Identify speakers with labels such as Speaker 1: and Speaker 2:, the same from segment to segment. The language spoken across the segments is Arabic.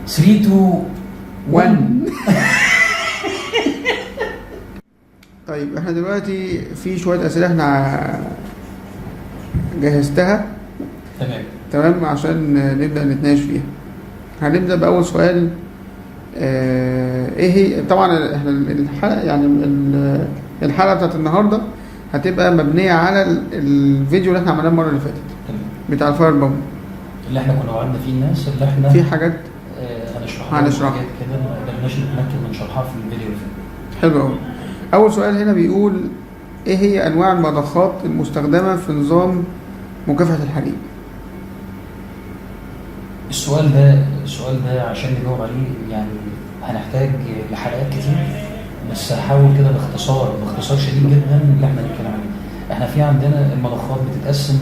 Speaker 1: 3 2 1.
Speaker 2: طيب احنا دلوقتي في شوية أسئلة احنا جهزتها. تمام عشان نبدأ نتناقش فيها. هنبدأ بأول سؤال. ايه هي طبعا احنا الحلقة يعني الحلقة بتاعت النهاردة هتبقى مبنية على الفيديو اللي احنا عملناه المرة اللي فاتت بتاع الفاير بومب
Speaker 1: اللي احنا كنا وعدنا فيه الناس اللي احنا
Speaker 2: في حاجات
Speaker 1: هنشرحها كده ما قدرناش نتمكن من شرحها في الفيديو اللي فات.
Speaker 2: حلو قوي. اول سؤال هنا بيقول ايه هي انواع المضخات المستخدمة في نظام مكافحة الحريق؟
Speaker 1: السؤال ده عشان نجاوب عليه يعني هنحتاج لحلقات كتير، بس هحاول كده باختصار شديد جدا اللي احنا نتكلم عليه. احنا في عندنا المضخات بتتقسم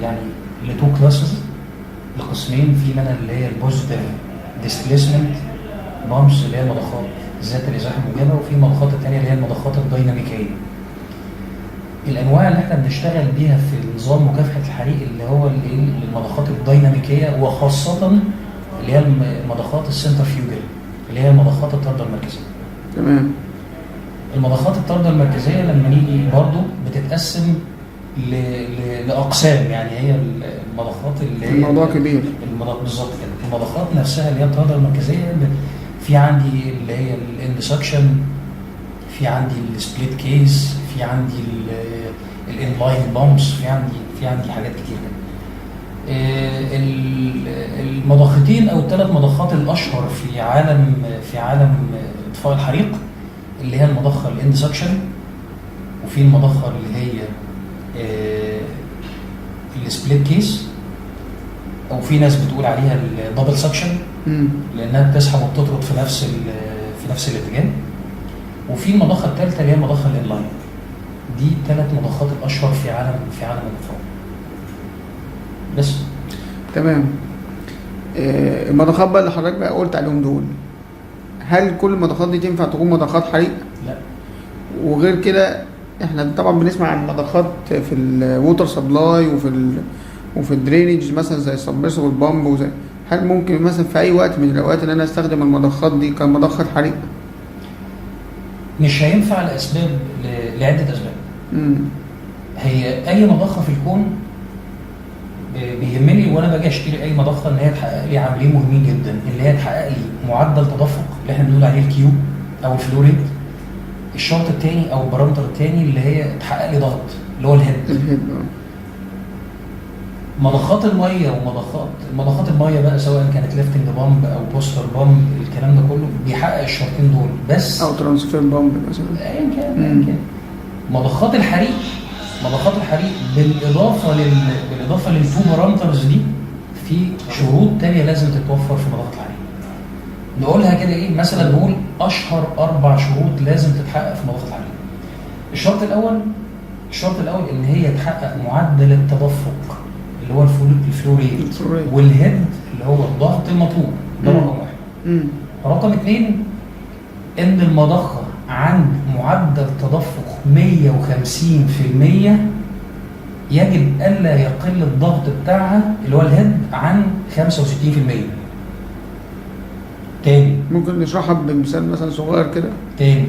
Speaker 1: يعني لتو كلاسز، لقسمين. في منها اللي هي البوزيتيف ديسبيسمنت بامبس اللي هي المضخات ذات الازاحه الموجبه، وفي المضخات الثانيه اللي هي المضخات الديناميكيه. الانواع اللي احنا بنشتغل بيها في نظام مكافحه الحريق اللي هو المضخات الديناميكيه، وخاصه اللي هي المضخات السنترفيوجل اللي هي مضخات الطرده المركزيه.
Speaker 2: تمام.
Speaker 1: المضخات الطرده المركزيه لما نيجي برضو بتتقسم لاقسام، يعني هي المضخات اللي هي
Speaker 2: الموضوع كبير.
Speaker 1: بالظبط كده. المضخات نفسها اللي هي الطرده المركزيه في عندي اللي هي الاندسكشن، في عندي السبليت كيس، في عندي الانلاين بامبس، في عندي حاجات كتير كده. المضختين او الثلاث مضخات الاشهر في عالم اطفاء الحريق اللي هي المضخه الاندسكشن، وفي المضخه اللي هي السبليت كيس، او في ناس بتقول عليها الدبل سكشن لانها بتسحب وبتطرد في نفس الاتجاه. وفي المضخه الثالثه اللي هي المضخه الانلاين. دي ثلاث مضخات الاشهر في عالم الاطفاء. بس
Speaker 2: تمام. المضخات بقى اللي حضرتك بقى قلت عليهم دول، هل كل المضخات دي تنفع تكون مضخات حريق؟
Speaker 1: لا.
Speaker 2: وغير كده احنا طبعا بنسمع عن مضخات في الووتر سبلاي وفي الدرينج مثلا زي السبمرسيبل بامب هل ممكن مثلا في اي وقت من الاوقات ان انا استخدم المضخات دي كمضخه حريق؟
Speaker 1: مش هينفع لعده اسباب. هي اي مضخه في الكون بيهمني وانا باجي اشتري اي مضخه ان هي تحقق لي عاملين مهمين جدا، اللي هي تحقق لي معدل تدفق اللي احنا بنقول عليه الكيو او الفلو ريت. الشرط الثاني او البارامتر الثاني اللي هي تحقق لي ضغط اللي هو الهيد. مضخات الميه مضخات الميه بقى سواء كانت ليفتنج بامب او بوستر بامب، الكلام ده كله بيحقق الشرطين دول بس،
Speaker 2: او ترانسفير بامب مثلا
Speaker 1: ايا كان. مضخات الحريق بالاضافه للتو بارامترز دي في شروط تانية لازم تتوفر في مضخات الحريق. نقولها كده ايه مثلا، نقول اشهر 4 شروط لازم تتحقق في مضخات الحريق. الشرط الاول ان هي تحقق معدل التدفق اللي هو الفلو ريت، والهيد اللي هو الضغط المطلوب. ده رقم 1. رقم 2 ان المضخه عند معدل تدفق 150% يجب الا يقل الضغط بتاعها اللي هو الهيد عن 65%. تاني
Speaker 2: ممكن نشرحها بمثال مثلا صغير كده.
Speaker 1: تاني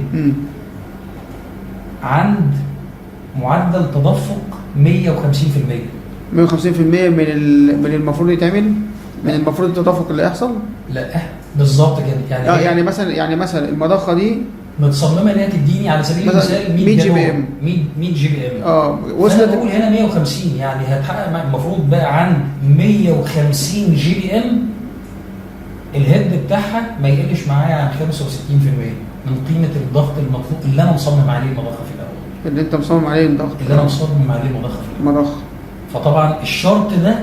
Speaker 1: عند معدل تدفق 150%.
Speaker 2: 150% من المفروض يتعمل، من المفروض التدفق اللي يحصل.
Speaker 1: لا بالظبط كده
Speaker 2: يعني مثلا المضخه دي
Speaker 1: متصممه ان هي تديني على سبيل المثال 100 جي بي ام 100 جي بي ام. وصلت اقول هنا 150 يعني هتحقق المفروض بقى عن 150 جي بي ام الهيد بتاعها ما يقلش معايا عن 65% من قيمه الضغط المطلوب اللي انا مصمم عليه المضخه في الاول.
Speaker 2: اللي انت مصمم عليه الضغط
Speaker 1: اللي انا مصمم عليه المضخه في
Speaker 2: الاول.
Speaker 1: فطبعا الشرط ده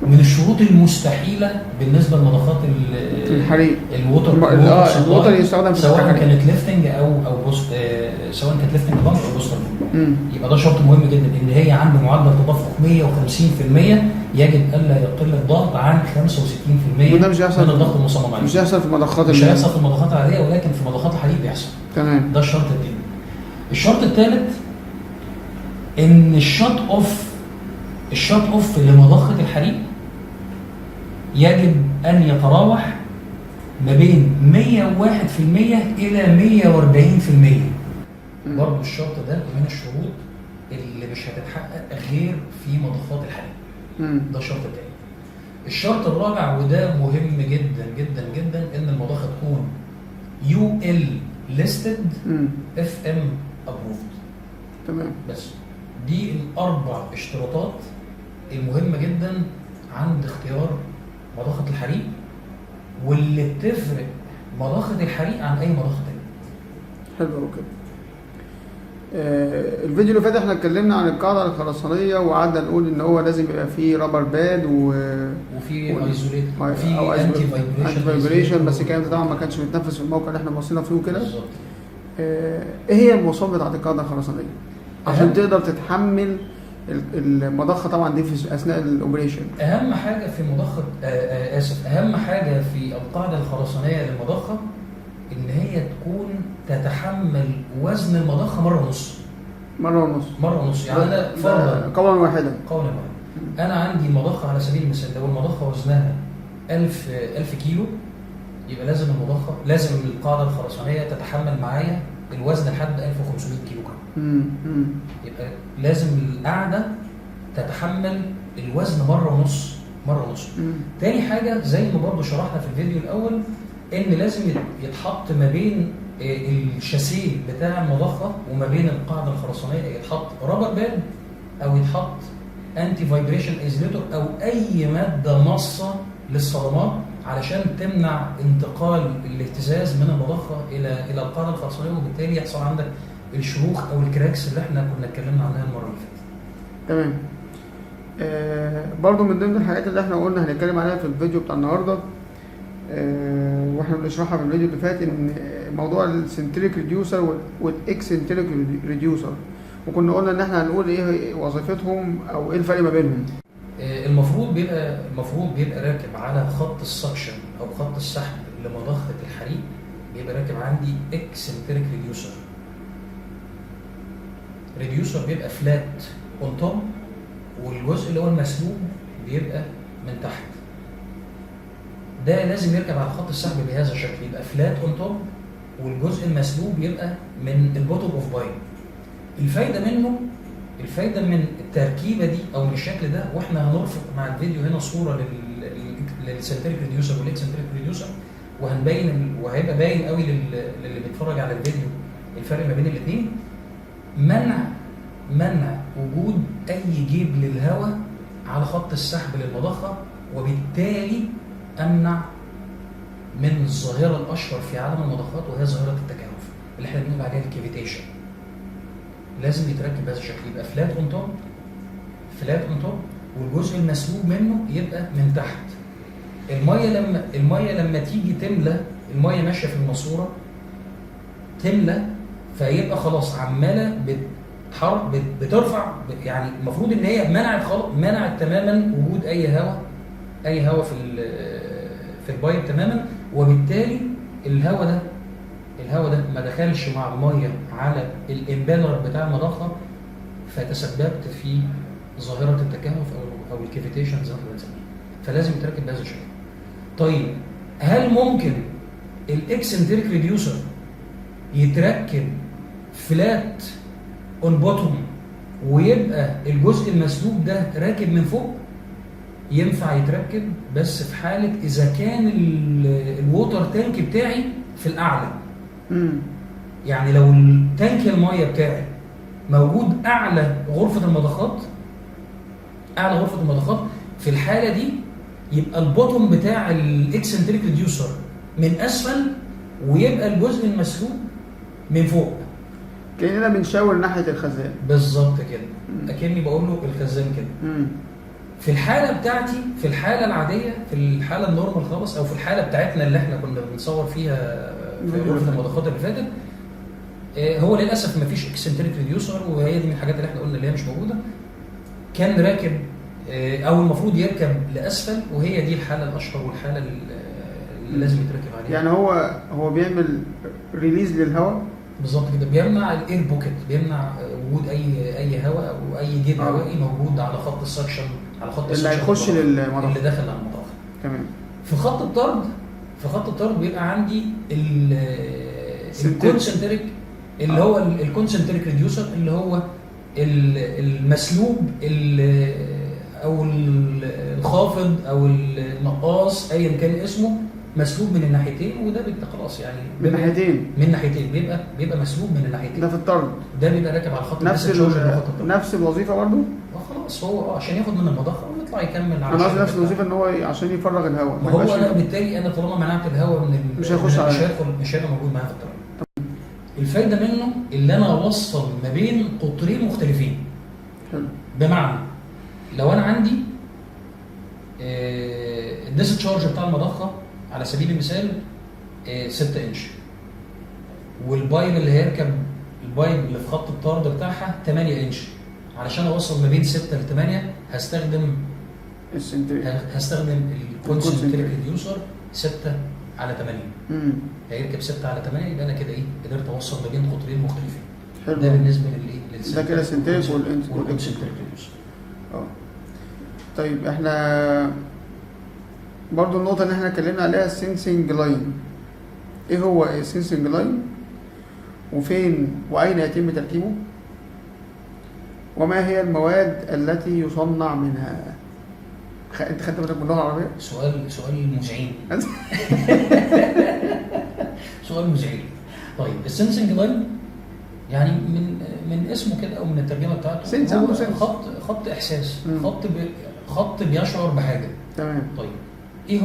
Speaker 1: من الشروط المستحيله بالنسبه لمضخات
Speaker 2: الحريق.
Speaker 1: الووتر
Speaker 2: يستخدم في
Speaker 1: سواء كانت ليفتنج او بوست، سواء كانت ليفتنج بامب او بوستر. يبقى ده شرط مهم جدا ان هي عند معدل تدفق 150% يجب الا يقل الضغط عن 65%
Speaker 2: وده مش هيحصل
Speaker 1: من الضغط المصمم عليه.
Speaker 2: مش هيحصل في المضخات
Speaker 1: مش هيحصل في المضخات العاديه، ولكن في مضخات الحريق بيحصل.
Speaker 2: تمام.
Speaker 1: ده الشرط الثاني. الشرط الثالث ان الشات اوف لمضخه الحريق يجب ان يتراوح ما بين 101% الى 140%. برضه الشرط ده من الشروط اللي مش هتتحقق غير في مضخات الحريق. ده الشرط الثاني. الشرط الرابع وده مهم جدا جدا جدا، ان المضخه تكون UL listed FM approved.
Speaker 2: تمام.
Speaker 1: بس دي الاربع اشتراطات المهمه جدا عند اختيار مضخه الحريق، واللي بتفرق مضخه الحريق عن اي مضخه تانية.
Speaker 2: حلو قوي كده. الفيديو اللي فات احنا اتكلمنا عن القاعده الخرسانيه، وقعدنا نقول ان هو لازم يبقى فيه رابر باد
Speaker 1: وفي ايزوليت
Speaker 2: او انتي فايبريشن، بس الكلام ده طبعا ما كانش متنفذ في الموقع اللي احنا بصينا فيه وكده.
Speaker 1: بالظبط.
Speaker 2: ايه هي المواصفات بتاعت القاعده الخرسانيه عشان تقدر تتحمل المضخه طبعا دي في اثناء الاوبريشن؟
Speaker 1: اهم حاجه في مضخه اهم حاجه في القاعده الخرسانيه للمضخه ان هي تكون تتحمل وزن المضخه مره ونص. يعني انا فرضا
Speaker 2: قولا واحدا.
Speaker 1: انا عندي مضخه على سبيل المثال، لو المضخه وزنها 1000 كيلو، يبقى لازم القاعده الخرسانيه تتحمل معايا الوزن لحد 1500 كيلو جرام. يبقى لازم القاعده تتحمل الوزن مره ونص. تاني حاجه زي ما برضو شرحنا في الفيديو الاول، ان لازم يتحط ما بين الشاسيه بتاع المضخه وما بين القاعده الخرسانيه يتحط رابر باد، او يتحط انتي فايبريشن ايزوليتور، او اي ماده مصه للصدمات علشان تمنع انتقال الاهتزاز من المضخه الى القاعده الخرسانيه، وبالتالي يحصل عندك الشروخ او الكراكس اللي احنا كنا اتكلمنا عنها المره اللي فاتت.
Speaker 2: تمام. برضو من ضمن الحاجات اللي احنا قلنا هنتكلم عليها في الفيديو بتاع النهارده، واحنا بنشرحها في الفيديو اللي فات، ان موضوع السنتريك ريديوسر والاكسنتريك ريديوسر، وكنا قلنا ان احنا هنقول ايه وظيفتهم او ايه الفرق ما بينهم.
Speaker 1: المفروض بيبقى راكب على خط السكشن او خط السحب لمضخه الحريق، بيبقى راكب عندي اكسنتريك ريديوسر بيبقى فلات اون توب، والجزء اللي هو المسلوب بيبقى من تحت. ده لازم يركب على خط السحب بهذا الشكل، يبقى فلات اون توب، والجزء المسلوب يبقى من البوتوم اوف بايب. الفايده من التركيبه دي او من الشكل ده، واحنا هنرفق مع الفيديو هنا صوره للسنتريك ريديوسر والاكسنتريك ريديوسر، وهيبقى باين قوي للي بيتفرج على الفيديو الفرق ما بين الاثنين. منع وجود اي جيب للهواء على خط السحب للمضخه، وبالتالي امنع من الظاهره الاشهر في عالم المضخات، وهي ظاهره التكهف اللي احنا بنقول عليها الكيفيتيشن. لازم يتركب بهذا الشكل، يبقى فلات اون توب، والجزء المسلوب منه يبقى من تحت. الميه لما تيجي تملى، الميه ماشيه في الماسوره تملى، فيبقى خلاص عماله بترفع، يعني المفروض ان هي منعت تماما وجود اي هواء في البايب تماما، وبالتالي الهواء ده ما دخلش مع الميه على الامبالر بتاع المضخه، فتسببت في ظاهره التكهف او الكيفيتيشن زي ما بنسميها. فلازم يتركب بهذا الشكل. طيب هل ممكن الاكسنتريك ريديوسر يتركب فلات اون بوتوم ويبقى الجزء المسلوب ده راكب من فوق؟ ينفع يتركب، بس في حاله اذا كان الووتر تانك بتاعي في الاعلى. يعني لو التانك الميه بتاعي موجود اعلى غرفه المضخات، في الحاله دي يبقى البوتوم بتاع الاكسنتريك ريديوسر من اسفل، ويبقى الجزء المسلوب من فوق.
Speaker 2: كأننا بنشاور ناحيه الخزان.
Speaker 1: بالظبط كده، اكني بقول له الخزان كده. في الحاله بتاعتي، في الحاله العاديه، في الحاله النورمال خالص، او في الحاله بتاعتنا اللي احنا كنا بنصور فيها في غرفه المضخات اللي فاتت، هو للاسف ما فيش اكسنتريك ريديوسر، وهي دي من الحاجات اللي احنا قلنا اللي هي مش موجوده. كان راكب او المفروض يركب لاسفل، وهي دي الحاله الاشهر والحاله اللي لازم يتركب عليها.
Speaker 2: يعني هو بيعمل ريليز للهواء.
Speaker 1: بالظبط كده، بيمنع الاير بوكيت، بيمنع وجود اي هواء او اي جيب هوائي موجود على خط السكشن،
Speaker 2: اللي هيخش للمضخه،
Speaker 1: اللي داخل على المضخه.
Speaker 2: تمام.
Speaker 1: في خط الطرد بيبقى عندي الكونسنتريك، اللي هو الكونسنتريك ريديوسر، اللي هو المسلوب او الخافض او النقاص ايا كان اسمه، مسلوب من الناحيتين، وده بيبقى خلاص يعني من ناحيتين بيبقى مسلوب من الناحيتين.
Speaker 2: ده في الطرد،
Speaker 1: ده بيبقى راكب على الخط
Speaker 2: نفس الوظيفه برضه.
Speaker 1: خلاص هو عشان ياخد من المضخه ويطلع يكمل على
Speaker 2: نفس الوظيفه، ان هو عشان يفرغ الهواء.
Speaker 1: ما هو انا بالتالي انا طالما منعت الهواء من
Speaker 2: مش هيخش
Speaker 1: مش هيبقى موجود معايا في الطرد. الفايده منه اللي انا اوصل ما بين قطرين مختلفين.
Speaker 2: حلو.
Speaker 1: بمعنى لو انا عندي الديسشارج بتاع المضخه على سبيل المثال 6 انش، والبايب اللي هيركب البايب اللي في خط الطرد بتاعها 8 انش، علشان اوصل ما بين 6 ل 8 هستخدم الكونسنتريك ريديوسر 6 على 8. هيركب 6 على 8، يبقى انا كده قدرت اوصل ما بين قطرين مختلفين.
Speaker 2: حلو.
Speaker 1: ده بالنسبه
Speaker 2: ده كده سنتريك
Speaker 1: والكونسنتريك ريديوسر.
Speaker 2: طيب احنا برضو النقطه اللي احنا اتكلمنا عليها السنسنج لاين. ايه هو السنسنج لاين، وفين واين يتم تركيبه، وما هي المواد التي يصنع منها؟ انت خدت بالك من اللغه العربيه؟
Speaker 1: سؤال مزعج. سؤال مزعج. طيب السنسنج لاين يعني من اسمه كده او من الترجمه بتاعته هو خط احساس، خط بيشعر بحاجه.
Speaker 2: تمام.
Speaker 1: طيب ايه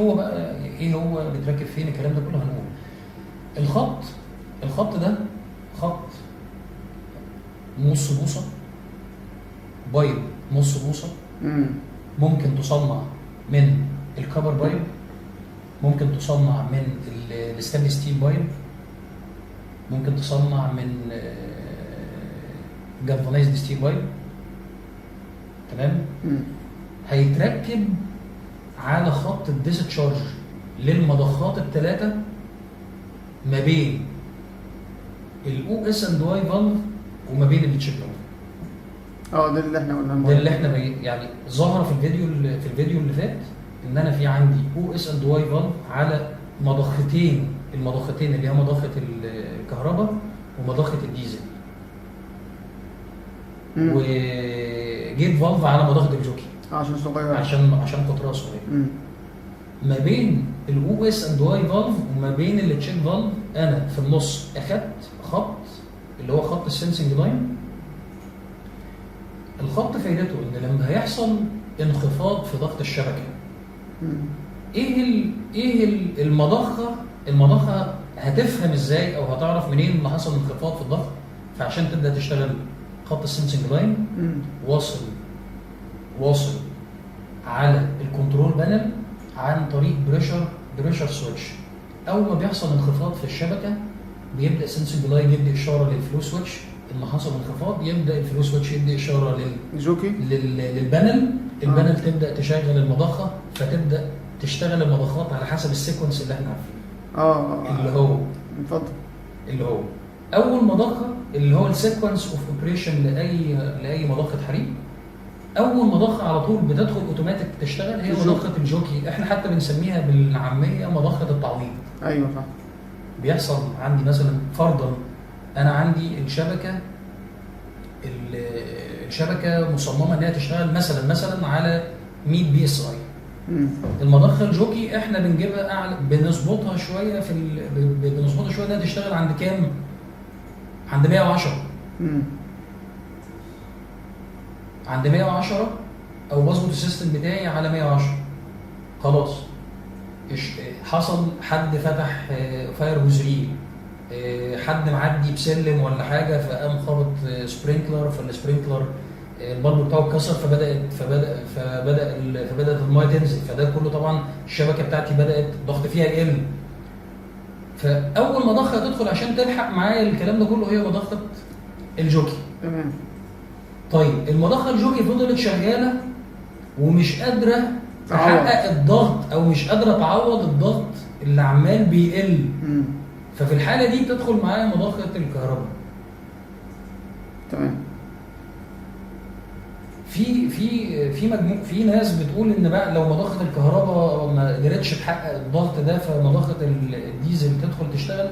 Speaker 1: هو بيتركب فين؟ الكلام ده كله هنقول. الخط ده خط نص بوصه، بايب نص بوصه. ممكن تصنع من الكبر بايب، ممكن تصنع من الستانلس ستيل بايب، ممكن تصنع من جالفانايزد ستيل بايب. تمام. هيتركب على خط الديسشارج للمضخات الثلاثه ما بين الاو اس اند واي فالف وما بين التشيك فالف.
Speaker 2: ده اللي احنا قلناه.
Speaker 1: ده اللي احنا يعني ظهر في الفيديو اللي فات ان انا في عندي او اس اند واي فالف على المضختين اللي هي مضخه الكهرباء ومضخه الديزل، وجيت فالف على مضخه الجوكي
Speaker 2: عشان صغير،
Speaker 1: عشان قطرها صغير. ما بين الاو اس اند واي فالف وما بين التشيك فالف انا في النص اخدت خط اللي هو خط السنسنج لاين. الخط فايدته ان لما هيحصل انخفاض في ضغط الشبكه، ايه المضخه هتفهم ازاي او هتعرف منين ان حصل انخفاض في الضغط؟ فعشان تبدا تشتغل خط السنسنج لاين واصل على الكنترول بانل عن طريق بريشر سويتش. اول ما بيحصل انخفاض في الشبكه بيبدا السنسنج لاين يدي اشاره للفلو سويتش ان حصل انخفاض، يبدا الفلو سويتش يدي اشاره للبانل. البانل تبدا تشغل المضخه، فتبدا تشتغل المضخات على حسب السيكونس اللي احنا عارفينه. اللي هو اول مضخه اللي هو السيكونس اوف اوبريشن لاي مضخه حريق. اول مضخه على طول بتدخل اوتوماتيك تشتغل هي مضخه الجوكي. احنا حتى بنسميها بالعاميه مضخه التعويض.
Speaker 2: ايوه صح.
Speaker 1: بيحصل عندي مثلا فرضا انا عندي الشبكه مصممه انها تشتغل مثلا على 100 بي اس اي. المضخه الجوكي احنا بنجيبها اعلى، بنظبطها شويه انها تشتغل عند كام؟ عند 110. عند 110 او بظبط السيستم بتاعي على 110. خلاص حصل حد فتح فاير وزريل، حد معدي بسلم ولا حاجه فقام خبط سبرينكلر، فالسبرينكلر البلب بتاعه اتكسر، فبدات المايه تنزل، فده كله طبعا الشبكه بتاعتي بدات الضغط فيها يقل. فاول مضخه تدخل عشان تلحق معايا الكلام ده كله هي مضخه الجوكي.
Speaker 2: تمام.
Speaker 1: طيب المضخه الجوكي فضلت شغاله ومش قادره تحقق الضغط او مش قادره تعوض الضغط اللي عمال بيقل. ففي الحاله دي تدخل معايا مضخه الكهرباء.
Speaker 2: تمام.
Speaker 1: في ناس بتقول ان بقى لو مضخه الكهرباء ما قدرتش تحقق الضغط ده فمضخه الديزل تدخل تشتغل.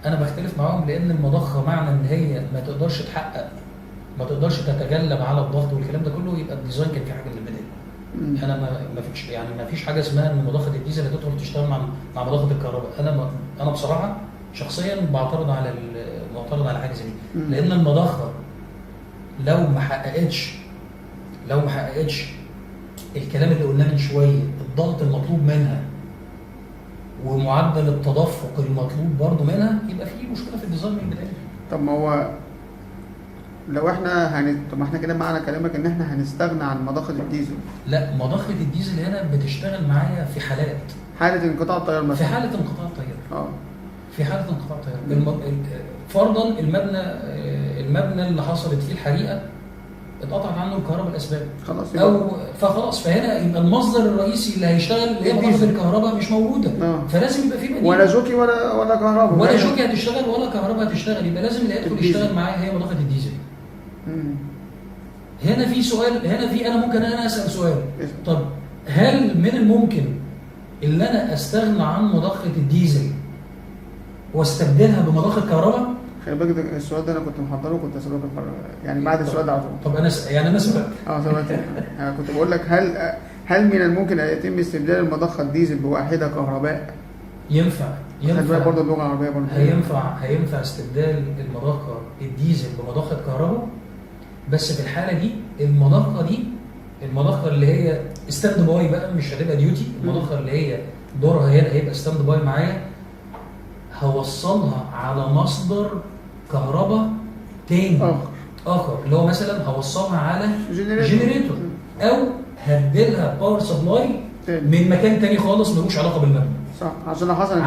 Speaker 1: انا بختلف معاهم، لان المضخه معنى ان هي ما تقدرش تحقق، ما تقدرش تتغلب على الضغط والكلام ده كله، يبقى الديزاين كان في حاجه من البدايه. انا ما فيش حاجه اسمها ان مضخه الديزل هتدخل تشتغل مع مضخه الكهرباء. انا بصراحه شخصيا معترض على حاجه زي دي، لان المضخه لو ما حققتش الكلام اللي قلناه من شويه، الضغط المطلوب منها ومعدل التدفق المطلوب برضه منها، يبقى في مشكله في الديزاين من البدايه.
Speaker 2: طب ما هو لو احنا طب ما احنا كده معنى كلامك ان احنا هنستغنى عن مضخه الديزل.
Speaker 1: لا، مضخه الديزل هنا بتشتغل معايا في
Speaker 2: حاله انقطاع التيار مثلا.
Speaker 1: في حاله انقطاع التيار. في حاله انقطاع التيار فرضا المبنى اللي حصلت فيه الحريقه اتقطعت عنه الكهرباء الاسباب، خلاص فهنا يبقى المصدر الرئيسي اللي هيشتغل اللي هي مضخه الكهرباء مش موجوده. فلازم يبقى في بديل.
Speaker 2: ولا جوكي ولا كهرباء،
Speaker 1: ولا جوكي هتشتغل ولا كهرباء هتشتغل، يبقى لازم اللي يدخل يشتغل معايا هي مضخه الديزل. هنا في سؤال، انا ممكن اسال سؤال. طب هل من الممكن ان انا استغنى عن مضخه الديزل واستبدلها بمضخه كهرباء؟
Speaker 2: خلي بالك السؤال ده انا كنت محضره وكنت اسالك يعني بعد السؤال ده على طول.
Speaker 1: طب انا سؤال
Speaker 2: انا كنت بقول لك هل من الممكن ان يتم استبدال المضخه الديزل بواحده كهرباء؟
Speaker 1: ينفع
Speaker 2: برضه اللغه العربيه برضه
Speaker 1: هينفع استبدال المضخه الديزل بمضخه كهرباء، بس في الحاله دي المضخه اللي هي ستاند باي بقى، مش هتبقى ديوتي. المضخه اللي هي دورها هنا هيبقى ستاند باي معايا، هوصلها على مصدر كهرباء تاني اخر اللي هو مثلا هوصلها على جنريتور، او هديلها باور سبلاي من مكان تاني خالص ملوش علاقه بالمبنى.
Speaker 2: صح، عشان لو حصل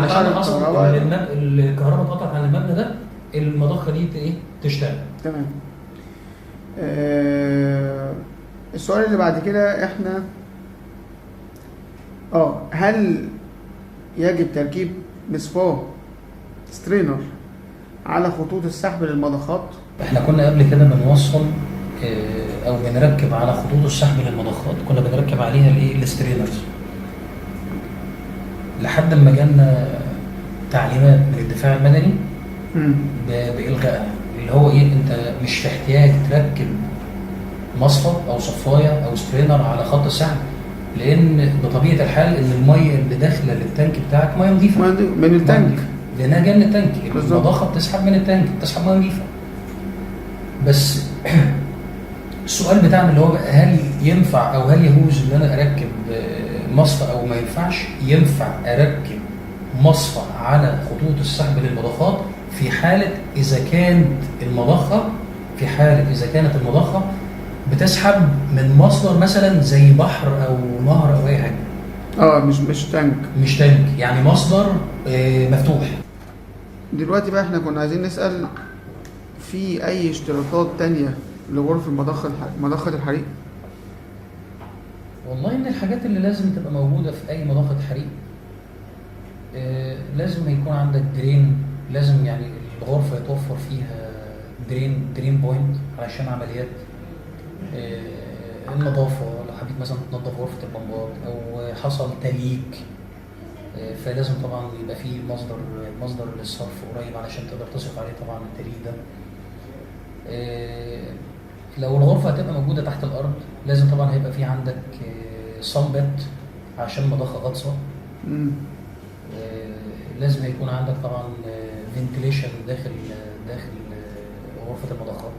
Speaker 1: الكهرباء اتقطعت عن المبنى ده، المضخه دي تشتغل.
Speaker 2: تمام. السؤال اللي بعد كده احنا هل يجب تركيب مصفاه سترينر على خطوط السحب للمضخات؟
Speaker 1: احنا كنا قبل كده بنوصل او بنركب على خطوط السحب للمضخات، كنا بنركب عليها السترينرز، لحد ما جالنا تعليمات من الدفاع المدني بإلغائها، اللي هو انت مش في احتياج تركب مصفى او صفايه او سترينر على خط السحب، لان بطبيعه الحال ان الميه اللي داخله للتانك بتاعك ميه نظيفه
Speaker 2: من التانك،
Speaker 1: لانها جايه من التانك. المضخه بتسحب من التانك، بتسحب ميه نظيفه. بس السؤال بتاعنا اللي هو هل ينفع او هل يجوز ان انا اركب مصفى او ما ينفعش؟ ينفع اركب مصفى على خطوط السحب للمضخات في حاله اذا كانت المضخه بتسحب من مصدر مثلا زي بحر او نهر او اي حاجه. مش تانك، يعني مصدر مفتوح.
Speaker 2: دلوقتي بقى احنا كنا عايزين نسال في اي اشتراطات تانية لغرف مضخه الحريق؟
Speaker 1: والله من الحاجات اللي لازم تبقى موجوده في اي مضخه حريق، لازم يكون عندك درين، لازم يعني الغرفه يتوفر فيها درين بوينت علشان عمليات النظافه. لو حبيت مثلا تنظف غرفه البمبات او حصل تليك، فلازم طبعا يبقى فيه مصدر للصرف قريب علشان تقدر تصرف عليه طبعا التليك ده. لو الغرفه هتبقى موجوده تحت الارض، لازم طبعا هيبقى فيه عندك صنبت عشان مضخه غطسه. لازم هيكون عندك طبعا فنتيليشن داخل غرفه المضخات.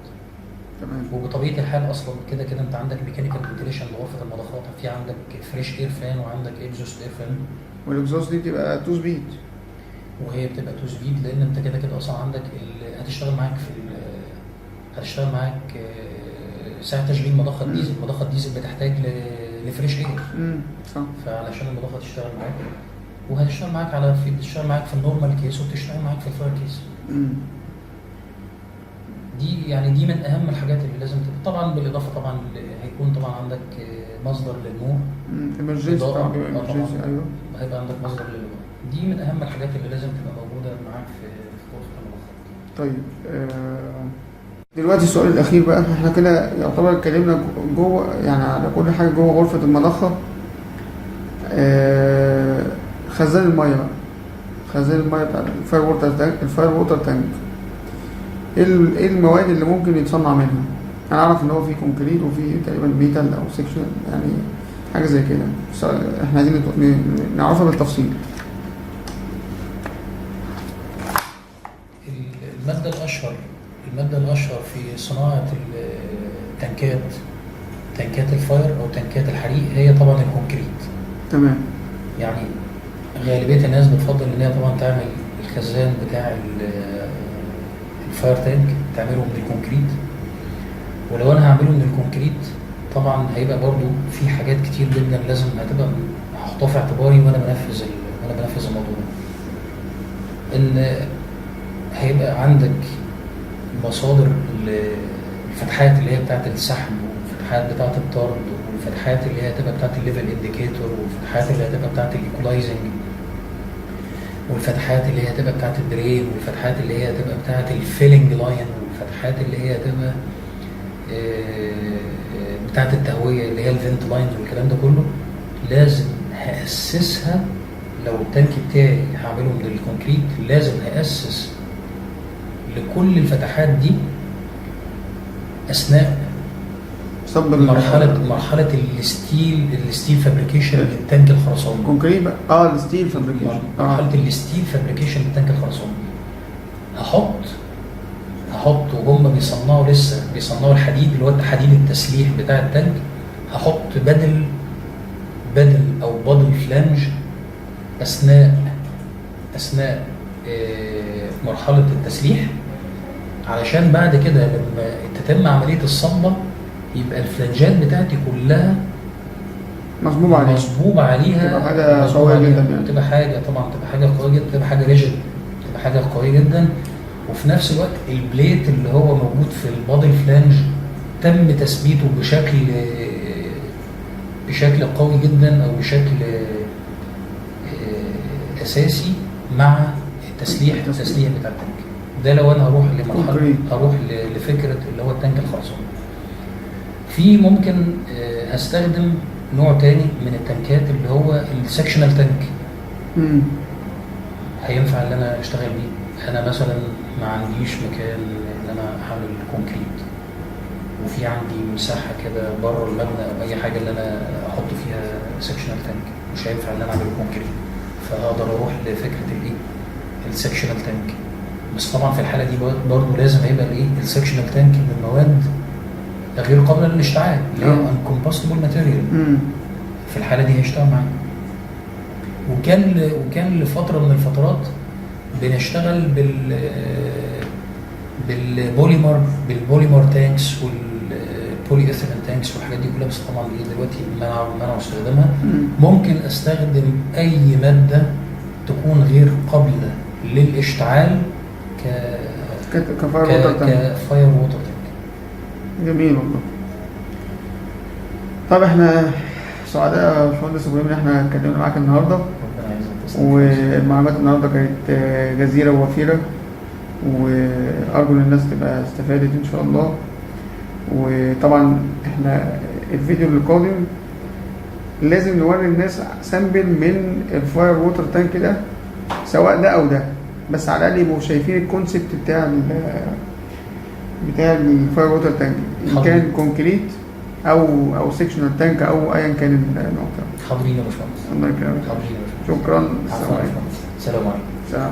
Speaker 2: تمام.
Speaker 1: وبطبيعه الحال اصلا كده انت عندك ميكانيكال فنتيليشن لغرفه المضخات، في عندك فريش اير فان وعندك اكزوست اير فان.
Speaker 2: والاكزوست دي بتبقى 2 سبيد،
Speaker 1: وهي بتبقى 2 سبيد لان انت كده اصلا عندك هتشتغل معاك ساعه تشغيل مضخه ديزل. مضخه ديزل بتحتاج لفريش اير.
Speaker 2: صح.
Speaker 1: فعلشان المضخه تشتغل معاك، وهتشتغل معاك بتشتغل معاك في النورمال كيس وبتشتغل معاك في الفاير كيس. دي من اهم الحاجات اللي لازم طبعا، بالاضافه طبعا هيكون طبعا عندك مصدر للنور.
Speaker 2: ايمرجنسي طبعا. ايوه،
Speaker 1: هيبقى عندك مصدر للنور. دي من اهم الحاجات اللي لازم تبقى موجوده معاك في غرفه المضخات.
Speaker 2: طيب دلوقتي السؤال الاخير بقى، احنا كده يعتبر اتكلمنا جوه يعني على كل حاجه جوه غرفه المضخه. خزان الميه بقى، خزان الميه بتاع الفاير ووتر تانك، ايه المواد اللي ممكن يتصنع منها؟ انا اعرف ان هو في كونكريت وفي تقريبا ميتال او سكشن، يعني حاجه زي كده، بس احنا عايزين نعرفها بالتفصيل.
Speaker 1: المادة الأشهر في صناعة تنكات الفاير أو تنكات الحريق هي طبعا الكونكريت.
Speaker 2: تمام.
Speaker 1: يعني غالبية الناس بتفضل إن هي طبعا تعمل الخزان بتاع الفاير تانك تعمله من الكونكريت، ولو أنا هعمله من الكونكريت طبعا هيبقى برضو في حاجات كتير جدا لازم هحطها في اعتباري وأنا بنفذ الموضوع ده. إن هيبقى عندك مصادر الفتحات اللي هي بتاعت السحب، والفتحات بتاعت الطرد، والفتحات اللي هي هتبقى بتاعت الليفل انديكيتور، والفتحات اللي هتبقى بتاعت الايكولايزنج، والفتحات اللي هي هتبقى بتاعت الدرين، والفتحات اللي هي هتبقى بتاعت الفيلنج لاين، والفتحات اللي هي هتبقى بتاعت التهوية اللي هي الفنت لاين، والكلام ده كله لازم هأسسها. لو التانك بتاعي هعمله من الكونكريت لازم هأسس لكل الفتحات دي اثناء مرحله الستيل فابريكيشن للتانك الخرساني.
Speaker 2: كونكريت بقى الستيل فابريكيشن،
Speaker 1: مرحله الستيل فابريكيشن للتانك الخرساني. هحط وهم بيصنعوا الحديد اللي هو حديد التسليح بتاع التانك، هحط بدل او بادل فلانج اثناء مرحله التسليح، علشان بعد كده لما تتم عمليه الصبه يبقى الفلانجات بتاعتي كلها مصبوب عليها،
Speaker 2: تبقى حاجه قويه جدا،
Speaker 1: تبقى حاجه قويه جدا، تبقى حاجه ريجيد، تبقى حاجه قويه جدا. وفي نفس الوقت البليت اللي هو موجود في البادل فلانج تم تثبيته بشكل قوي جدا، او بشكل اساسي مع التسليح بتاع التانك ده. لو انا هروح لفكره اللي هو التانك الخرساني، في ممكن هستخدم نوع تاني من التانكات اللي هو السكشنال تانك. هينفع ان انا اشتغل بيه. انا مثلا ما عنديش مكان ان انا اعمل كونكريت، وفي عندي مساحه كده بره المبنى او اي حاجه اللي انا احط فيها سكشنال تانك، مش هينفع ان انا اعمل كونكريت، فاقدر اروح لفكره السكشنال تانك. بس طبعا في الحاله دي برضه لازم هيبقى السكشنال تانك من مواد غير قابله للاشتعال اللي هي انكومباستبل ماتيريال. في الحاله دي هيشتغل معايا. وكان لفتره من الفترات بنشتغل بالبوليمر تانكس والبولي ايثيلين تانكس والحاجات دي كلها، بس طبعا دلوقتي منعوا استخدامها. ممكن استخدم اي ماده تكون غير قابله للاشتعال
Speaker 2: كفاير
Speaker 1: ووتر تانك.
Speaker 2: جميل والله. طب احنا سعداء يا باشمهندس ابراهيم ان احنا اتكلمنا معاك النهارده، والمعلومات النهارده كانت جزيره ووفيره، وارجو ان الناس تبقى استفادت ان شاء الله. وطبعا احنا الفيديو القادم لازم نوري الناس سامبل من الفاير ووتر تانك ده، سواء ده او ده، بس على الاقل يبقوا شايفين الكونسيبت بتاع الفاير ووتر تانك، ان كان كونكريت او سكشنال تانك او ايا كان النوع.
Speaker 1: حاضرين يا باشمهندس.
Speaker 2: الله يكرمك.
Speaker 1: حاضرين يا باشمهندس.
Speaker 2: شكرا.
Speaker 1: السلام عليكم.
Speaker 2: السلام عليكم.